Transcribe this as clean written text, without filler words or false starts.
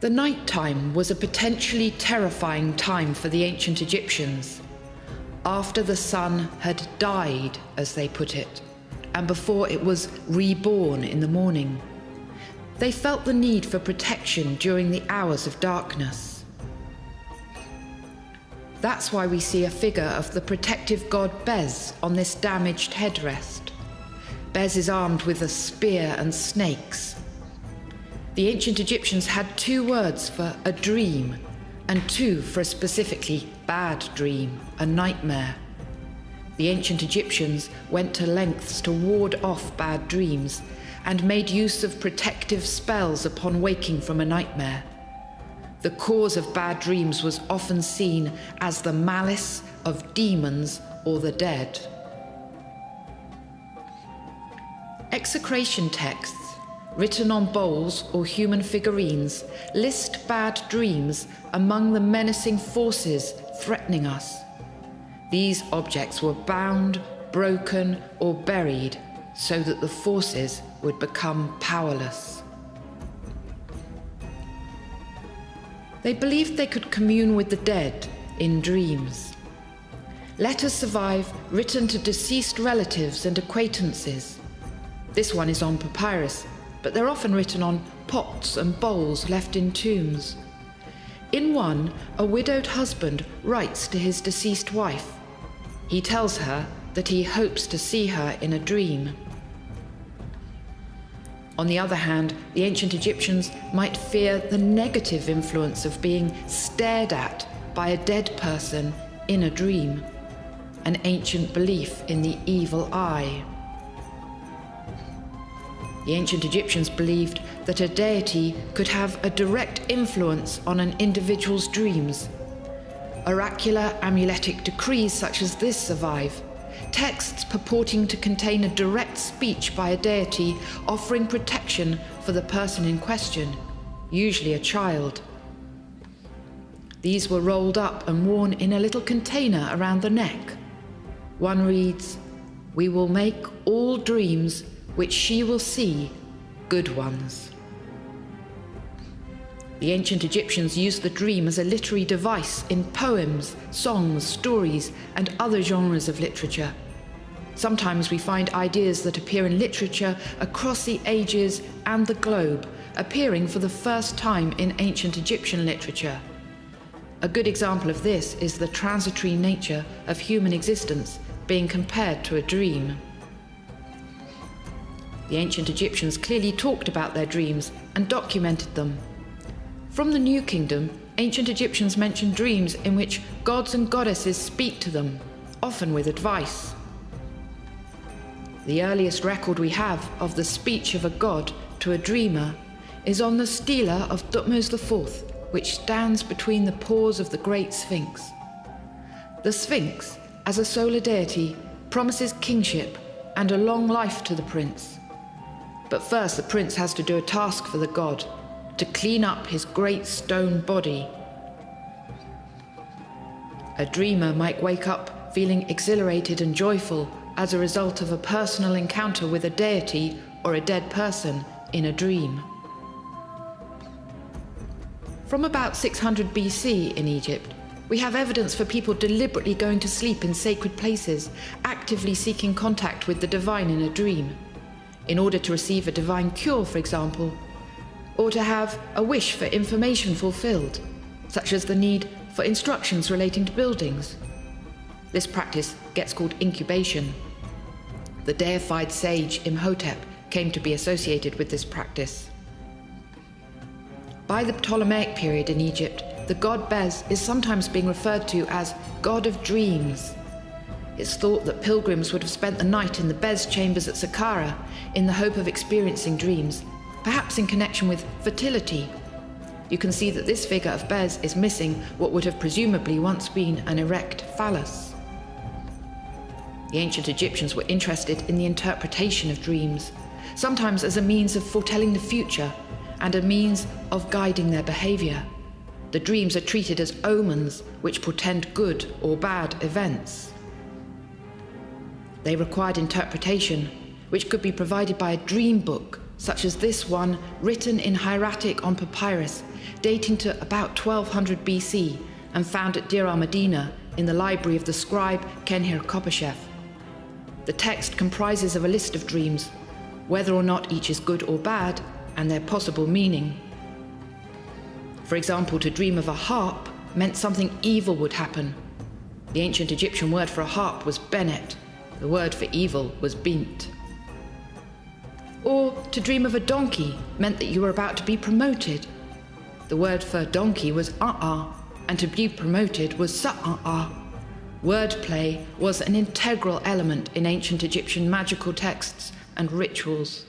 The night time was a potentially terrifying time for the ancient Egyptians, after the sun had died, as they put it, and before it was reborn in the morning. They felt the need for protection during the hours of darkness. That's why we see a figure of the protective god Bez on this damaged headrest. Bez is armed with a spear and snakes. The ancient Egyptians had 2 words for a dream, and 2 for a specifically bad dream, a nightmare. The ancient Egyptians went to lengths to ward off bad dreams and made use of protective spells upon waking from a nightmare. The cause of bad dreams was often seen as the malice of demons or the dead. Execration texts, written on bowls or human figurines, list bad dreams among the menacing forces threatening us. These objects were bound, broken, or buried so that the forces would become powerless. They believed they could commune with the dead in dreams. Letters survive written to deceased relatives and acquaintances. This one is on papyrus, but they're often written on pots and bowls left in tombs. In one, a widowed husband writes to his deceased wife. He tells her that he hopes to see her in a dream. On the other hand, the ancient Egyptians might fear the negative influence of being stared at by a dead person in a dream, an ancient belief in the evil eye. The ancient Egyptians believed that a deity could have a direct influence on an individual's dreams. Oracular amuletic decrees such as this survive, texts purporting to contain a direct speech by a deity offering protection for the person in question, usually a child. These were rolled up and worn in a little container around the neck. One reads, "We will make all dreams which she will see, good ones." The ancient Egyptians used the dream as a literary device in poems, songs, stories, and other genres of literature. Sometimes we find ideas that appear in literature across the ages and the globe, appearing for the first time in ancient Egyptian literature. A good example of this is the transitory nature of human existence being compared to a dream. The ancient Egyptians clearly talked about their dreams and documented them. From the New Kingdom, ancient Egyptians mention dreams in which gods and goddesses speak to them, often with advice. The earliest record we have of the speech of a god to a dreamer is on the stela of Thutmose IV, which stands between the paws of the Great Sphinx. The Sphinx, as a solar deity, promises kingship and a long life to the prince. But first the prince has to do a task for the god, to clean up his great stone body. A dreamer might wake up feeling exhilarated and joyful as a result of a personal encounter with a deity or a dead person in a dream. From about 600 BC in Egypt, we have evidence for people deliberately going to sleep in sacred places, actively seeking contact with the divine in a dream, in order to receive a divine cure, for example, or to have a wish for information fulfilled, such as the need for instructions relating to buildings. This practice gets called incubation. The deified sage Imhotep came to be associated with this practice. By the Ptolemaic period in Egypt, the god Bez is sometimes being referred to as god of dreams. It's thought that pilgrims would have spent the night in the Bez chambers at Saqqara in the hope of experiencing dreams, perhaps in connection with fertility. You can see that this figure of Bez is missing what would have presumably once been an erect phallus. The ancient Egyptians were interested in the interpretation of dreams, sometimes as a means of foretelling the future and a means of guiding their behavior. The dreams are treated as omens which portend good or bad events. They required interpretation, which could be provided by a dream book, such as this one written in hieratic on papyrus, dating to about 1200 BC and found at Dir al-Medina in the library of the scribe Kenhir Kopashev. The text comprises of a list of dreams, whether or not each is good or bad, and their possible meaning. For example, to dream of a harp meant something evil would happen. The ancient Egyptian word for a harp was benet. The word for evil was bint. Or to dream of a donkey meant that you were about to be promoted. The word for donkey was and to be promoted was sa'a'a. Wordplay was an integral element in ancient Egyptian magical texts and rituals.